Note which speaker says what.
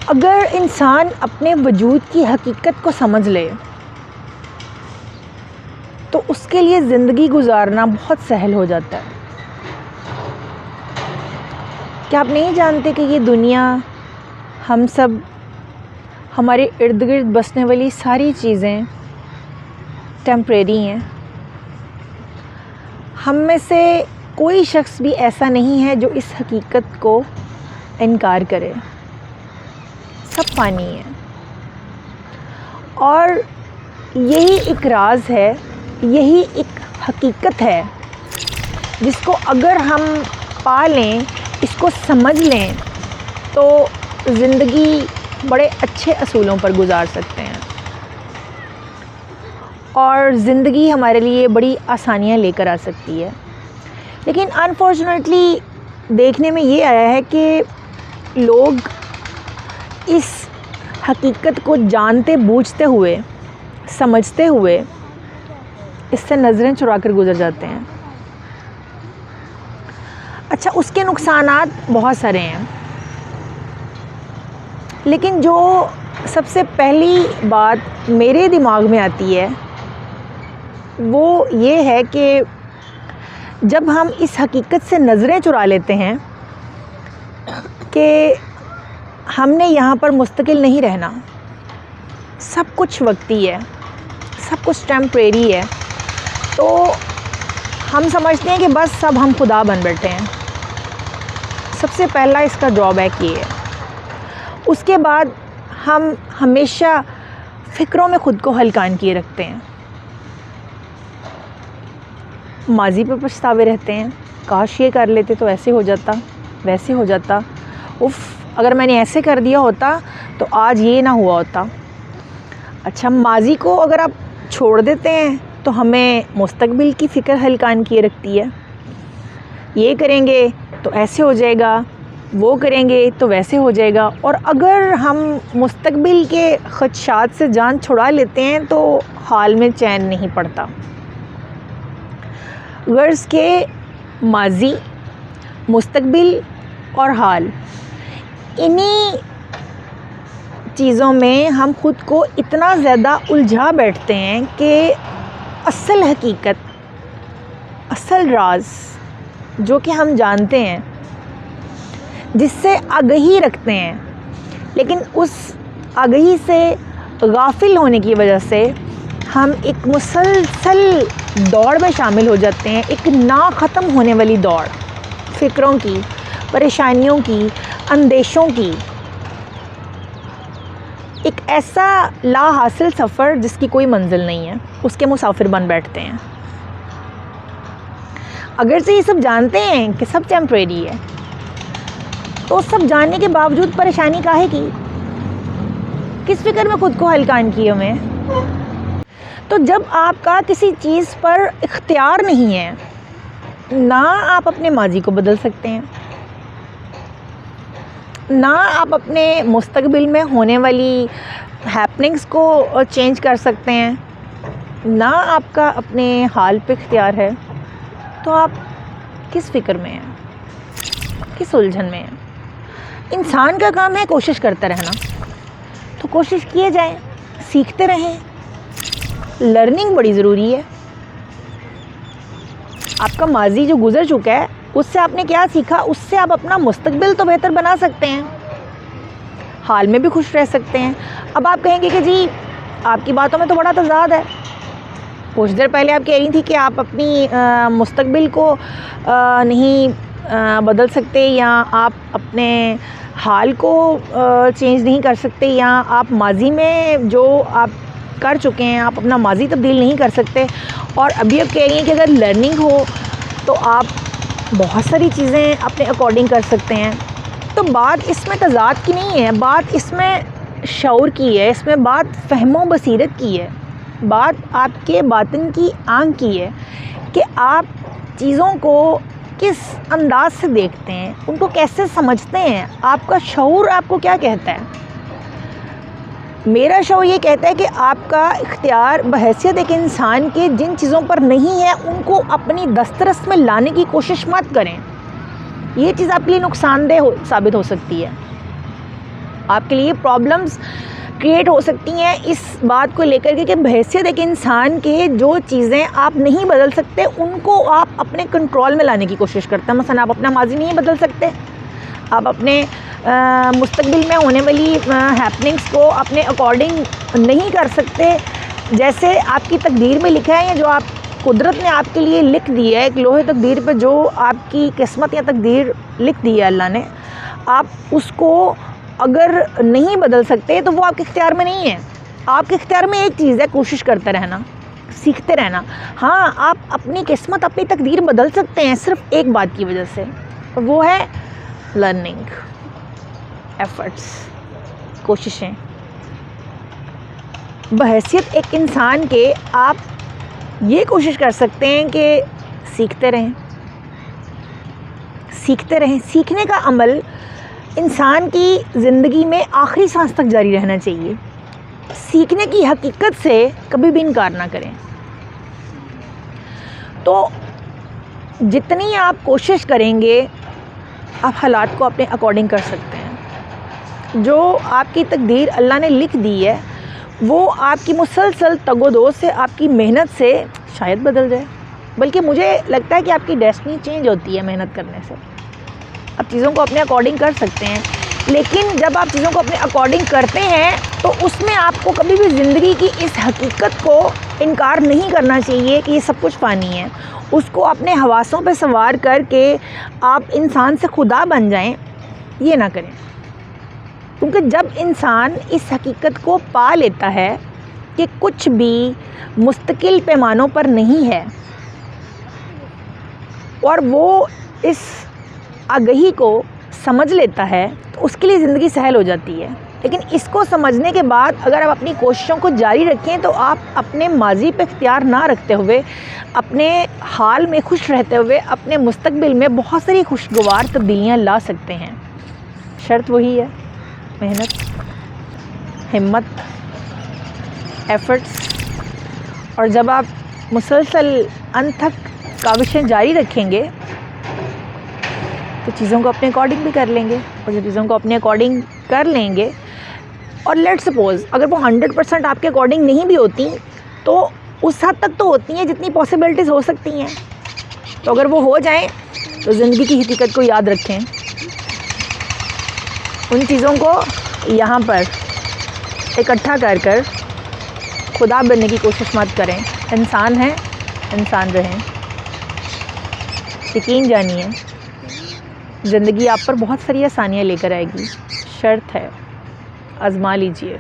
Speaker 1: اگر انسان اپنے وجود کی حقیقت کو سمجھ لے تو اس کے لیے زندگی گزارنا بہت سہل ہو جاتا ہے۔ کیا آپ نہیں جانتے کہ یہ دنیا، ہم سب، ہمارے ارد گرد بسنے والی ساری چیزیں ٹیمپریری ہیں؟ ہم میں سے کوئی شخص بھی ایسا نہیں ہے جو اس حقیقت کو انکار کرے۔ سب فانی ہے، اور یہی ایک راز ہے، یہی ایک حقیقت ہے جس کو اگر ہم پا لیں، اس کو سمجھ لیں تو زندگی بڑے اچھے اصولوں پر گزار سکتے ہیں، اور زندگی ہمارے لیے بڑی آسانیاں لے کر آ سکتی ہے۔ لیکن انفارچونیٹلی دیکھنے میں یہ آیا ہے کہ لوگ اس حقیقت کو جانتے بوجھتے ہوئے، سمجھتے ہوئے اس سے نظریں چرا کر گزر جاتے ہیں۔ اچھا، اس کے نقصانات بہت سارے ہیں، لیکن جو سب سے پہلی بات میرے دماغ میں آتی ہے وہ یہ ہے کہ جب ہم اس حقیقت سے نظریں چرا لیتے ہیں کہ ہم نے یہاں پر مستقل نہیں رہنا، سب کچھ وقتی ہے، سب کچھ ٹیمپریری ہے، تو ہم سمجھتے ہیں کہ بس اب ہم خدا بن بیٹھے ہیں۔ سب سے پہلا اس کا ڈرا بیک یہ ہے۔ اس کے بعد ہم ہمیشہ فکروں میں خود کو ہلکان کیے رکھتے ہیں، ماضی پہ پچھتاوے رہتے ہیں، کاش یہ کر لیتے تو ایسے ہو جاتا، ویسے ہو جاتا، اگر میں نے ایسے کر دیا ہوتا تو آج یہ نہ ہوا ہوتا۔ اچھا، ماضی کو اگر آپ چھوڑ دیتے ہیں تو ہمیں مستقبل کی فکر ہلکان کیے رکھتی ہے، یہ کریں گے تو ایسے ہو جائے گا، وہ کریں گے تو ویسے ہو جائے گا، اور اگر ہم مستقبل کے خدشات سے جان چھڑا لیتے ہیں تو حال میں چین نہیں پڑتا۔ غرض کے ماضی، مستقبل اور حال، انہی چیزوں میں ہم خود کو اتنا زیادہ الجھا بیٹھتے ہیں کہ اصل حقیقت، اصل راز جو کہ ہم جانتے ہیں، جس سے آگہی رکھتے ہیں، لیکن اس آگہی سے غافل ہونے کی وجہ سے ہم ایک مسلسل دوڑ میں شامل ہو جاتے ہیں، ایک نا ختم ہونے والی دوڑ، فکروں کی، پریشانیوں کی، اندیشوں کی، ایک ایسا لا حاصل سفر جس کی کوئی منزل نہیں ہے، اس کے مسافر بن بیٹھتے ہیں۔ اگرچہ یہ سب جانتے ہیں کہ سب ٹیمپریری ہے، تو سب جاننے کے باوجود پریشانی کاہے کی؟ کس فکر میں خود کو ہلکان کیے ہوئے ہیں؟ تو جب آپ کا کسی چیز پر اختیار نہیں ہے، نہ آپ اپنے ماضی کو بدل سکتے ہیں، نہ آپ اپنے مستقبل میں ہونے والی ہیپننگز کو چینج کر سکتے ہیں، نہ آپ کا اپنے حال پہ اختیار ہے، تو آپ کس فکر میں ہیں، کس الجھن میں ہیں؟ انسان کا کام ہے کوشش کرتا رہنا، تو کوشش کیے جائیں، سیکھتے رہیں۔ لرننگ بڑی ضروری ہے۔ آپ کا ماضی جو گزر چکا ہے، اس سے آپ نے کیا سیکھا، اس سے آپ اپنا مستقبل تو بہتر بنا سکتے ہیں، حال میں بھی خوش رہ سکتے ہیں۔ اب آپ کہیں گے کہ جی آپ کی باتوں میں تو بڑا تضاد ہے، کچھ دیر پہلے آپ کہہ رہی تھی کہ آپ اپنی مستقبل کو نہیں بدل سکتے، یا آپ اپنے حال کو چینج نہیں کر سکتے، یا آپ ماضی میں جو آپ کر چکے ہیں آپ اپنا ماضی تبدیل نہیں کر سکتے، اور ابھی آپ کہہ رہی ہیں کہ اگر لرننگ ہو تو آپ بہت ساری چیزیں اپنے اکارڈنگ کر سکتے ہیں۔ تو بات اس میں تضاد کی نہیں ہے، بات اس میں شعور کی ہے، اس میں بات فہم و بصیرت کی ہے، بات آپ کے باطن کی آنکھ کی ہے کہ آپ چیزوں کو کس انداز سے دیکھتے ہیں، ان کو کیسے سمجھتے ہیں، آپ کا شعور آپ کو کیا کہتا ہے۔ میرا شعور یہ کہتا ہے کہ آپ کا اختیار بحیثیت ایک انسان کے جن چیزوں پر نہیں ہے ان کو اپنی دسترس میں لانے کی کوشش مت کریں، یہ چیز آپ کے لیے نقصان دہ ثابت ہو سکتی ہے۔ آپ کے لیے پرابلمس کریٹ ہو سکتی ہیں اس بات کو لے کر کے کہ بحیثیت ایک انسان کے جو چیزیں آپ نہیں بدل سکتے ان کو آپ اپنے کنٹرول میں لانے کی کوشش کرتے ہیں. مثلا آپ اپنا ماضی نہیں بدل سکتے, آپ اپنے مستقبل میں ہونے والی ہیپننگس کو اپنے اکارڈنگ نہیں کر سکتے جیسے آپ کی تقدیر میں لکھا ہے, یا جو آپ قدرت نے آپ کے لیے لکھ دی ہے ایک لوہے تقدیر پہ, جو آپ کی قسمت یا تقدیر لکھ دی ہے اللہ نے, آپ اس کو اگر نہیں بدل سکتے تو وہ آپ کے اختیار میں نہیں ہے. آپ کے اختیار میں ایک چیز ہے, کوشش کرتے رہنا, سیکھتے رہنا. ہاں آپ اپنی قسمت اپنی تقدیر بدل سکتے ہیں صرف ایک بات کی وجہ سے, وہ ہے لرننگ, ایفرٹس, کوششیں. بحیثیت ایک انسان کے آپ یہ کوشش کر سکتے ہیں کہ سیکھتے رہیں, سیکھتے رہیں. سیکھنے کا عمل انسان کی زندگی میں آخری سانس تک جاری رہنا چاہیے. سیکھنے کی حقیقت سے کبھی بھی انکار نہ کریں. تو جتنی آپ کوشش کریں گے آپ حالات کو اپنے اکارڈنگ کر سکتے ہیں. جو آپ کی تقدیر اللہ نے لکھ دی ہے وہ آپ کی مسلسل تگ و دو سے, آپ کی محنت سے شاید بدل جائے, بلکہ مجھے لگتا ہے کہ آپ کی ڈیسٹنی چینج ہوتی ہے محنت کرنے سے. آپ چیزوں کو اپنے اکارڈنگ کر سکتے ہیں, لیکن جب آپ چیزوں کو اپنے اکارڈنگ کرتے ہیں تو اس میں آپ کو کبھی بھی زندگی کی اس حقیقت کو انکار نہیں کرنا چاہیے کہ یہ سب کچھ فانی ہے. اس کو اپنے حواسوں پہ سوار کر کے آپ انسان سے خدا بن جائیں, یہ نہ کریں. کیونکہ جب انسان اس حقیقت کو پا لیتا ہے کہ کچھ بھی مستقل پیمانوں پر نہیں ہے, اور وہ اس آگہی کو سمجھ لیتا ہے, تو اس کے لیے زندگی سہل ہو جاتی ہے. لیکن اس کو سمجھنے کے بعد اگر آپ اپنی کوششوں کو جاری رکھیں تو آپ اپنے ماضی پہ اختیار نہ رکھتے ہوئے, اپنے حال میں خوش رہتے ہوئے, اپنے مستقبل میں بہت ساری خوشگوار تبدیلیاں لا سکتے ہیں. شرط وہی ہے, محنت, ہمت, ایفرٹس. اور جب آپ مسلسل انت تک کاوشیں جاری رکھیں گے تو چیزوں کو اپنے اکارڈنگ بھی کر لیں گے. اور جب چیزوں کو اپنے اکارڈنگ کر لیں گے, اور لیٹ سپوز اگر وہ 100% آپ کے اکارڈنگ نہیں بھی ہوتی تو اس حد تک تو ہوتی ہیں جتنی پاسبلٹیز ہو سکتی ہیں. تو اگر وہ ہو جائیں تو زندگی کی حقیقت کو یاد رکھیں, ان چیزوں کو یہاں پر اکٹھا کر کر خدا بننے کی کوشش مت کریں. انسان ہیں, انسان رہیں. یقین جانیے زندگی آپ پر بہت ساری آسانیاں لے کر آئے گی. شرط ہے آزما لیجئے.